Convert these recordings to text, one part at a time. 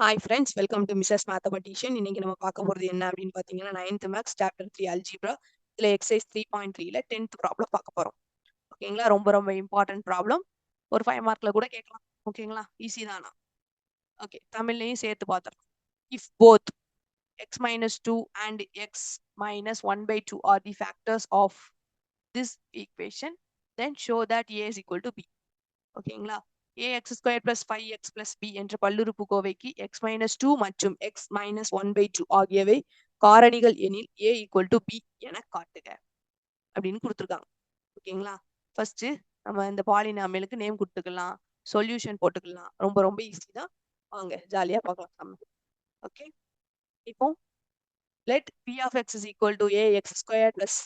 Hi friends, welcome to Mrs. Mathematician. இன்னைக்கு நம்ம பார்க்க போறது என்ன அப்படின்னு பார்த்தீங்கன்னா 9th மேக்ஸ் சாப்டர் 3 அல்ஜிப்ரா. இதுல எக்ஸசைஸ் 3.3ல 10th ப்ராப்ளம் பார்க்க போறோம். ஓகேங்களா? ரொம்ப ரொம்ப இம்பார்ட்டன்ட் ப்ராப்ளம். ஒரு 5 மார்க்ல கூட கேட்கலாம். ஓகேங்களா? ஈஸி தானா? ஓகே, தமிழ்லையும் சேர்த்து பார்த்துடலாம். If both x minus 2 and x minus 1 by 2 are the factors of this equation, then show that a is equal to b. ஓகேங்களா? ax square plus 5x plus b என்ற பல்லுறுப்புக்கோவைக்கு x மைனஸ் 2 மற்றும் x minus 1/2 ஆகியவை காரணிகள் எனில் a equal to b என காட்டுக அப்படின்னு கொடுத்துருக்காங்க. ஓகேங்களா? ஃபர்ஸ்ட் நம்ம இந்த பாலினாமியலுக்கு நேம் கொடுத்துக்கலாம், சொல்யூஷன் போட்டுக்கலாம். ரொம்ப ரொம்ப ஈஸி தான். வாங்க ஜாலியா பார்க்கலாம் நம்ம. ஓகே, இப்போ let p of x is equal to ax square plus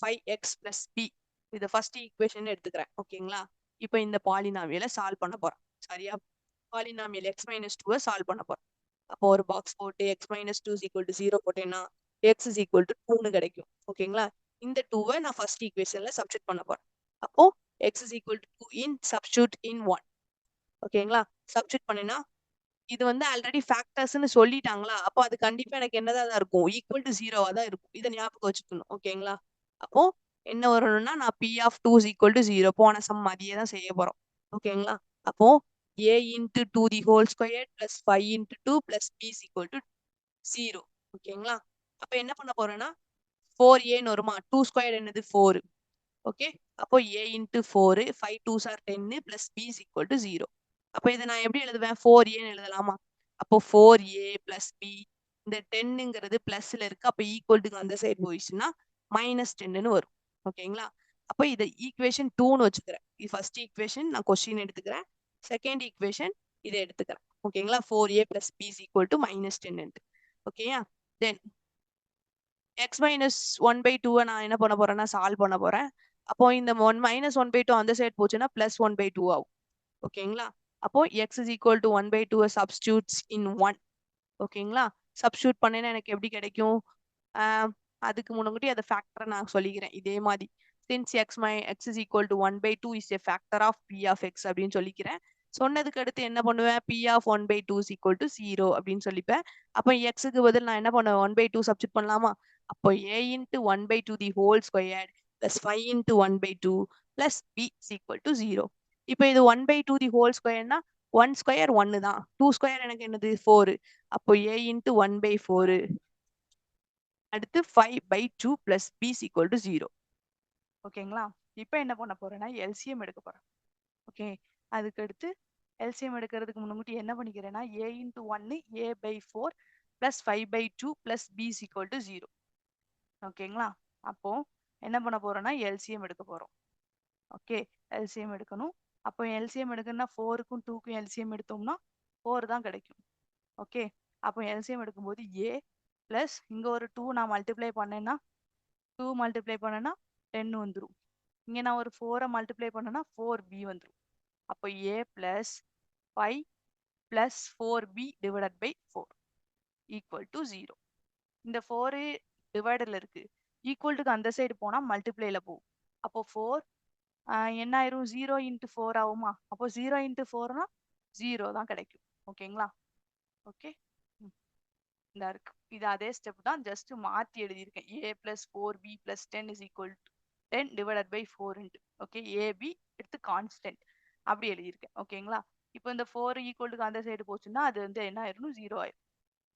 5x plus b இது ஃபர்ஸ்ட் ஈக்குவேஷன் எடுத்துக்கிறேன். ஓகேங்களா? இப்போ இந்த பாலினாமியலை சால்வ் பண்ண போறோம். சரியா? பாலினாமியல் x மைனஸ் 2 சால்வ் பண்ண போறோம். அப்போ ஒரு பாக்ஸ் போட்டு x மைனஸ் 2 ஈக்குவல் டு 0 போட்டேன்னா x இஸ் ஈக்குவல் டு 2ன்னு கிடைக்கும். ஓகேங்களா? இந்த 2வை நான் ஃபர்ஸ்ட் ஈக்குவேஷன்ல சப்ஸ்டிட் பண்ண போறேன். அப்போ x is equal to 2 in substitute in 1. ஓகேங்களா? சப்ஸ்டிட் பண்ணினா இது வந்து ஆல்ரெடி ஃபேக்டர்ஸ்னு சொல்லிட்டாங்களா, அப்போ அது கண்டிப்பா எனக்கு என்னதான் இருக்கும், ஈக்குவல் டு 0வா தான் இருக்கும். இதை ஞாபகம் வச்சுக்கணும். ஓகேங்களா? அப்போ என்ன வரணும்னா நான் p of 2 is equal to 0 போன சம் மாதிரியே தான் செய்ய போறோம். ஓகேங்களா? அப்போ a into 2 the whole square plus 5 into 2 plus b is equal to 0. ஓகேங்களா? அப்போ என்ன பண்ண போறேன்னா 4aன்னு வருமா, 2 ஸ்கொயர் என்னது 4. ஓகே, அப்போ a into 4 5 2s are 10 plus b is equal to 0. அப்போ இதை நான் எப்படி எழுதுவேன், 4aன்னு எழுதலாமா? அப்போ 4a பிளஸ் b, இந்த 10ங்கிறது பிளஸ்ல இருக்கு, அப்போ ஈக்குவல்ட்டுக்கு அந்த சைடு போயிடுச்சுன்னா மைனஸ் 10ன்னு வரும். ஓகேங்களா? அப்போ இதை ஈக்குவேஷன் 2ன்னு வச்சுக்கிறேன். இது ஃபர்ஸ்ட் ஈக்குவேஷன் நான் கொஸ்டின் எடுத்துக்கிறேன். செகண்ட் ஈக்குவேஷன் இதை எடுத்துக்கிறேன். ஓகேங்களா? 4a plus b is equal to minus 10. ஓகேயா? தென் x மைனஸ் 1/2 நான் என்ன பண்ண போறேன்னா சால்வ் பண்ண போறேன். அப்போ இந்த 1 மைனஸ் 1/2 அந்த சைடு போச்சுன்னா பிளஸ் 1/2 ஆகும். ஓகேங்களா? அப்போ x is equal to 1/2 substitutes in 1. ஓகேங்களா? சப்ஸ்டியூட் பண்ணேன்னா எனக்கு எப்படி கிடைக்கும், அதுக்கு முன்னாடி அதை ஃபேக்டரை நான் சொல்லிக்கிறேன். இதே மாதிரி since x is equal to 1/2 is a factor of p of x அப்படின்னு சொல்லிக்கிறேன். சொன்னதுக்கு அடுத்து என்ன பண்ணுவேன், p of 1/2 is equal to 0 அப்படின்னு சொல்லிப்பேன். அப்போ x-க்கு பதில் நான் என்ன பண்ணுவேன், 1/2 சப்ஸ்டியூட் பண்ணலாமா? அப்போ a into 1/2 the whole square plus 5 into 1/2 plus b is equal to 0. இப்போ இது 1/2 தி ஹோல் ஸ்கொயர்னா 1 ஸ்கொயர் 1 தான், 2 ஸ்கொயர் எனக்கு என்னது 4. அப்போ a இன்ட்டு 1/4 அடுத்து 5/2 plus b is equal to 0. ஓகேங்களா? இப்போ என்ன பண்ண போறேன்னா எல்சிஎம் எடுக்க போறேன். ஓகே, அதுக்கு அடுத்து எல்சிஎம் எடுக்கிறதுக்கு முன்னாடி என்ன பண்ணிக்கிறேன்னா a into 1 a/4 plus 5/2 plus b is equal to 0. ஓகேங்களா? அப்போ என்ன பண்ண போறோம்னா எல்சிஎம் எடுக்க போறோம். ஓகே, எல்சிஎம் எடுக்கணும். அப்போ எல்சிஎம் எடுக்கணும்னா 4க்கும் 2க்கும் எல்சிஎம் எடுத்தோம்னா 4 தான் கிடைக்கும். ஓகே, அப்போ எல்சிஎம் எடுக்கும்போது a பிளஸ் இங்க ஒரு 2 நான் மல்டிப்ளை பண்ணேன்னா 2 மல்டிப்ளை பண்ணேன்னா 10 வந்துடும். இங்க நான் ஒரு 4 மல்டிப்ளை பண்ணேன்னா 4b வந்துடும். அப்போ a plus 5 plus 4b divided by 4 equal to 0. இந்த 4 டிவைடர்ல இருக்கு, ஈக்குவல்ட்டுக்கு அந்த சைடு போனா மல்டிப்ளைல போகும். அப்போ 4 என்ன ஆயிரும், 0 இன்ட்டு 4 ஆகுமா? அப்போ 0 இன்ட்டு 4னா 0 தான் கிடைக்கும். ஓகேங்களா? ஓகே, இந்த இருக்கு. இது அதே ஸ்டெப் தான், ஜஸ்ட் மாத்தி எழுதியிருக்கேன். a plus 4b plus 10 is equal to 10 divided by 4 okay, ab எடுத்து கான்ஸ்டன்ட் அப்படி எழுதியிருக்கேன். ஓகேங்களா? இப்போ இந்த 4 ஈக்குவல்ட்டுக்கு அந்த சைடு போச்சுன்னா அது வந்து என்ன ஆயிரும், 0 ஆயிரும்.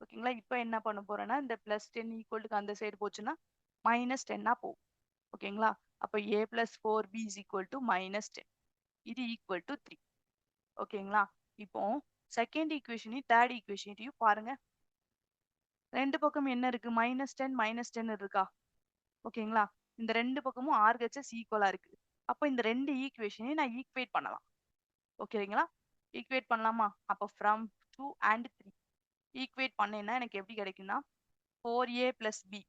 ஓகேங்களா? இப்போ என்ன பண்ண போறேன்னா இந்த பிளஸ் 10 ஈக்குவல்ட்டுக்கு அந்த சைடு போச்சுன்னா மைனஸ் 10 போகும். ஓகேங்களா? அப்போ a plus 4b is equal to minus 10. இது ஈக்குவல் டு 3. ஓகேங்களா? இப்போ செகண்ட் ஈக்குவேஷனையும் தேர்ட் ஈக்குவேஷனையும் பாருங்க. ரெண்டு பக்கம் என்ன இருக்கு, -10 இருக்கா? ஓகேங்களா? இந்த ரெண்டு பக்கமும் RHS ஈக்குவலா இருக்கு. அப்போ இந்த ரெண்டு ஈக்குவேஷனையும் நான் ஈக்குவேட் பண்ணலாம். ஓகேங்களா? ஈக்குவேட் பண்ணலாமா? அப்போ ஃப்ரம் 2 and 3 ஈக்குவேட் பண்ணேன்னா எனக்கு எப்படி கிடைக்கும்னா 4a plus b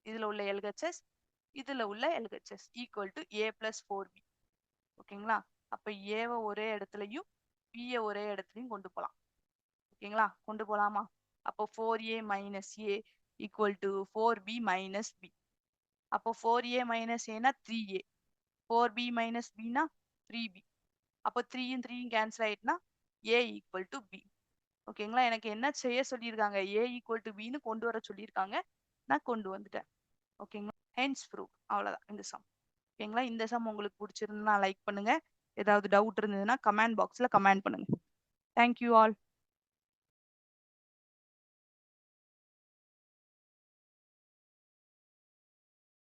இதுல உள்ள LHS இதுல உள்ள LHS equal to a plus 4b. ஓகேங்களா? அப்ப ஏவை ஒரே இடத்துலயும் b ஒரே இடத்துலயும் கொண்டு போலாம். ஓகேங்களா? கொண்டு போலாமா? அப்போ 4a minus a equal to 4b minus b. அப்போ 4a minus a னா 3a, 4b minus b னா 3b. அப்போ 3யும் 3யும் கேன்சல் ஆயிட்டுனா a ஈக்குவல் டு b. ஓகேங்களா? எனக்கு என்ன செய்ய சொல்லியிருக்காங்க? A = Bன்னு கொண்டு வர சொல்லியிருக்காங்க. நான் கொண்டு வந்துட்டேன். ஓகேங்களா? ஹென்ஸ் ப்ரூவ் அவ்வளோதான் இந்த சம். ஓகேங்களா? இந்த சம் உங்களுக்கு பிடிச்சிருந்தா லைக் பண்ணுங்க. ஏதாவது டவுட் இருந்ததுன்னா கமெண்ட் பாக்ஸ்ல கமெண்ட் பண்ணுங்க. Thank you all.